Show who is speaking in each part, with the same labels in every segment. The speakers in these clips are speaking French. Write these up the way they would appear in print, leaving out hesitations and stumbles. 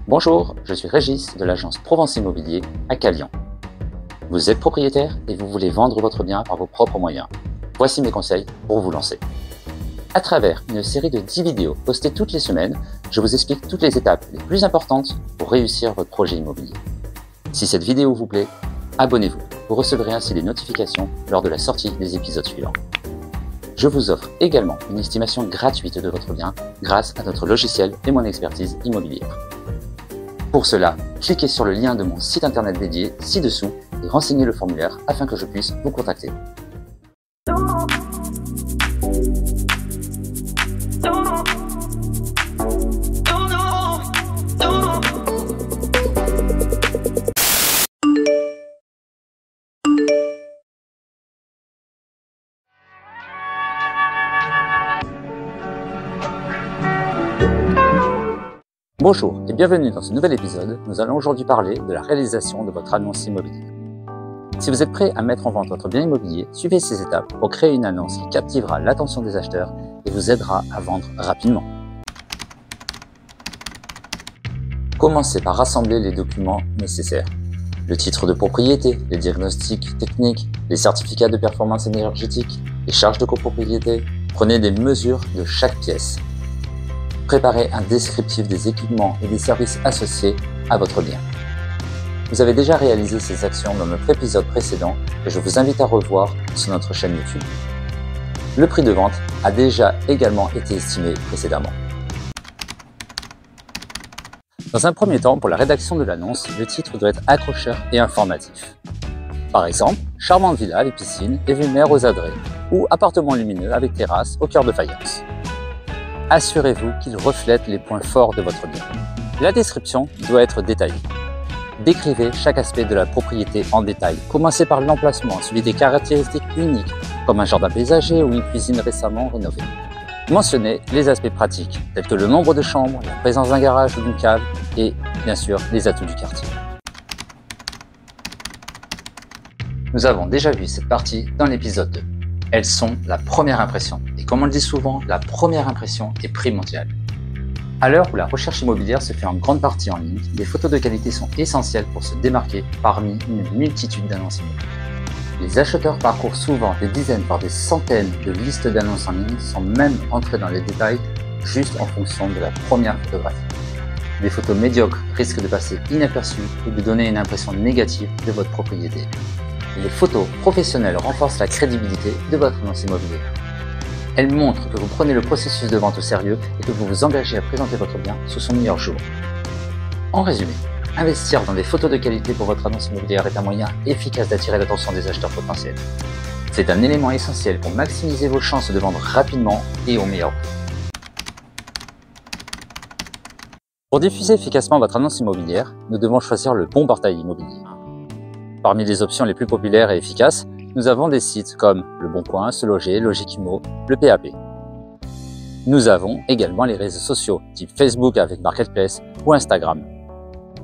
Speaker 1: Bonjour, je suis Régis de l'agence Provence Immobilier à Calian. Vous êtes propriétaire et vous voulez vendre votre bien par vos propres moyens. Voici mes conseils pour vous lancer. À travers une série de 10 vidéos postées toutes les semaines, je vous explique toutes les étapes les plus importantes pour réussir votre projet immobilier. Si cette vidéo vous plaît, abonnez-vous. Vous recevrez ainsi des notifications lors de la sortie des épisodes suivants. Je vous offre également une estimation gratuite de votre bien grâce à notre logiciel et mon expertise immobilière. Pour cela, cliquez sur le lien de mon site internet dédié ci-dessous et renseignez le formulaire afin que je puisse vous contacter. Bonjour et bienvenue dans ce nouvel épisode. Nous allons aujourd'hui parler de la réalisation de votre annonce immobilière. Si vous êtes prêt à mettre en vente votre bien immobilier, suivez ces étapes pour créer une annonce qui captivera l'attention des acheteurs et vous aidera à vendre rapidement. Commencez par rassembler les documents nécessaires. Le titre de propriété, les diagnostics techniques, les certificats de performance énergétique, les charges de copropriété. Prenez des mesures de chaque pièce. Préparez un descriptif des équipements et des services associés à votre bien. Vous avez déjà réalisé ces actions dans notre épisode précédent que je vous invite à revoir sur notre chaîne YouTube. Le prix de vente a déjà également été estimé précédemment. Dans un premier temps, pour la rédaction de l'annonce, le titre doit être accrocheur et informatif. Par exemple, charmante villa avec piscine et vue mer aux adrets, ou appartement lumineux avec terrasse au cœur de faïence. Assurez-vous qu'il reflète les points forts de votre bien. La description doit être détaillée. Décrivez chaque aspect de la propriété en détail. Commencez par l'emplacement, celui des caractéristiques uniques, comme un jardin paysager ou une cuisine récemment rénovée. Mentionnez les aspects pratiques, tels que le nombre de chambres, la présence d'un garage ou d'une cave et, bien sûr, les atouts du quartier. Nous avons déjà vu cette partie dans l'épisode 2. Elles sont la première impression. Et comme on le dit souvent, la première impression est primordiale. À l'heure où la recherche immobilière se fait en grande partie en ligne, les photos de qualité sont essentielles pour se démarquer parmi une multitude d'annonces immobilières. Les acheteurs parcourent souvent des dizaines voire des centaines de listes d'annonces en ligne sans même entrer dans les détails juste en fonction de la première photographie. Des photos médiocres risquent de passer inaperçues et de donner une impression négative de votre propriété. Les photos professionnelles renforcent la crédibilité de votre annonce immobilière. Elles montrent que vous prenez le processus de vente au sérieux et que vous vous engagez à présenter votre bien sous son meilleur jour. En résumé, investir dans des photos de qualité pour votre annonce immobilière est un moyen efficace d'attirer l'attention des acheteurs potentiels. C'est un élément essentiel pour maximiser vos chances de vendre rapidement et au meilleur prix. Pour diffuser efficacement votre annonce immobilière, nous devons choisir le bon portail immobilier. Parmi les options les plus populaires et efficaces, nous avons des sites comme Le Bon Coin, Se Loger, Logic-Immo, le PAP. Nous avons également les réseaux sociaux, type Facebook avec Marketplace ou Instagram.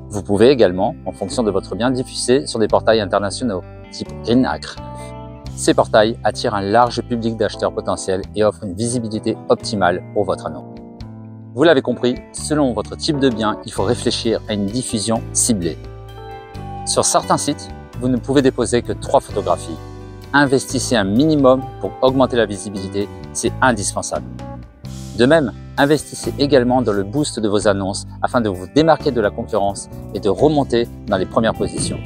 Speaker 1: Vous pouvez également, en fonction de votre bien, diffuser sur des portails internationaux, type Greenacre. Ces portails attirent un large public d'acheteurs potentiels et offrent une visibilité optimale pour votre annonce. Vous l'avez compris, selon votre type de bien, il faut réfléchir à une diffusion ciblée. Sur certains sites, vous ne pouvez déposer que 3 photographies. Investissez un minimum pour augmenter la visibilité, c'est indispensable. De même, investissez également dans le boost de vos annonces afin de vous démarquer de la concurrence et de remonter dans les premières positions.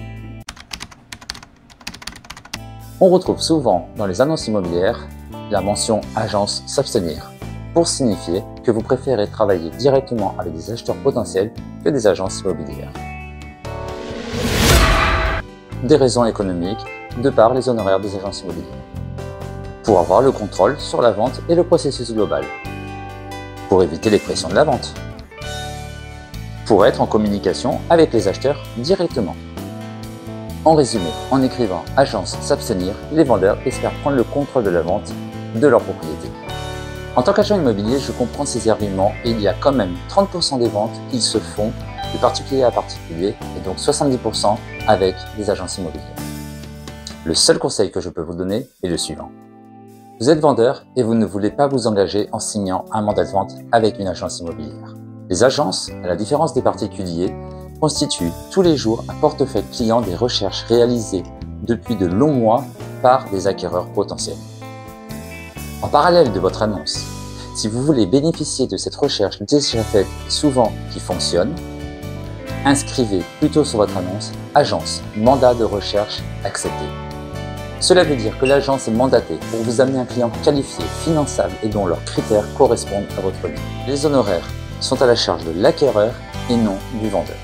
Speaker 1: On retrouve souvent dans les annonces immobilières la mention « Agence s'abstenir » pour signifier que vous préférez travailler directement avec des acheteurs potentiels que des agences immobilières. Des raisons économiques, de par les honoraires des agences immobilières. Pour avoir le contrôle sur la vente et le processus global. Pour éviter les pressions de la vente. Pour être en communication avec les acheteurs directement. En résumé, en écrivant « Agence s'abstenir », les vendeurs espèrent prendre le contrôle de la vente de leur propriété. En tant qu'agent immobilier, je comprends ces arguments et il y a quand même 30% des ventes qui se font de particulier à particulier et donc 70% avec des agences immobilières. Le seul conseil que je peux vous donner est le suivant. Vous êtes vendeur et vous ne voulez pas vous engager en signant un mandat de vente avec une agence immobilière. Les agences, à la différence des particuliers, constituent tous les jours un portefeuille client des recherches réalisées depuis de longs mois par des acquéreurs potentiels. En parallèle de votre annonce, si vous voulez bénéficier de cette recherche déjà faite et souvent qui fonctionne, inscrivez plutôt sur votre annonce « Agence, mandat de recherche accepté ». Cela veut dire que l'agence est mandatée pour vous amener un client qualifié, finançable et dont leurs critères correspondent à votre vie. Les honoraires sont à la charge de l'acquéreur et non du vendeur.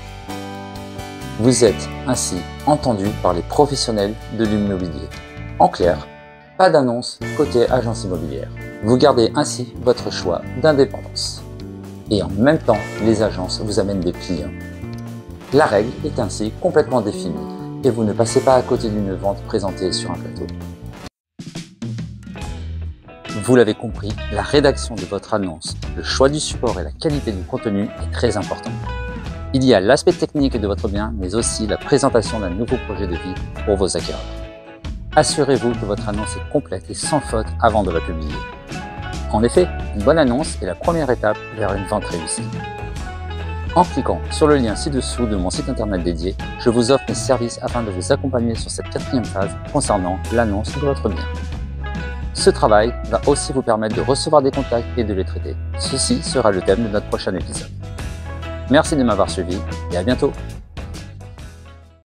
Speaker 1: Vous êtes ainsi entendu par les professionnels de l'immobilier. En clair, pas d'annonce côté agence immobilière. Vous gardez ainsi votre choix d'indépendance. Et en même temps, les agences vous amènent des clients. La règle est ainsi complètement définie et vous ne passez pas à côté d'une vente présentée sur un plateau. Vous l'avez compris, la rédaction de votre annonce, le choix du support et la qualité du contenu est très important. Il y a l'aspect technique de votre bien, mais aussi la présentation d'un nouveau projet de vie pour vos acquéreurs. Assurez-vous que votre annonce est complète et sans faute avant de la publier. En effet, une bonne annonce est la première étape vers une vente réussie. En cliquant sur le lien ci-dessous de mon site internet dédié, je vous offre mes services afin de vous accompagner sur cette 4e phase concernant l'annonce de votre bien. Ce travail va aussi vous permettre de recevoir des contacts et de les traiter. Ceci sera le thème de notre prochain épisode. Merci de m'avoir suivi et à bientôt.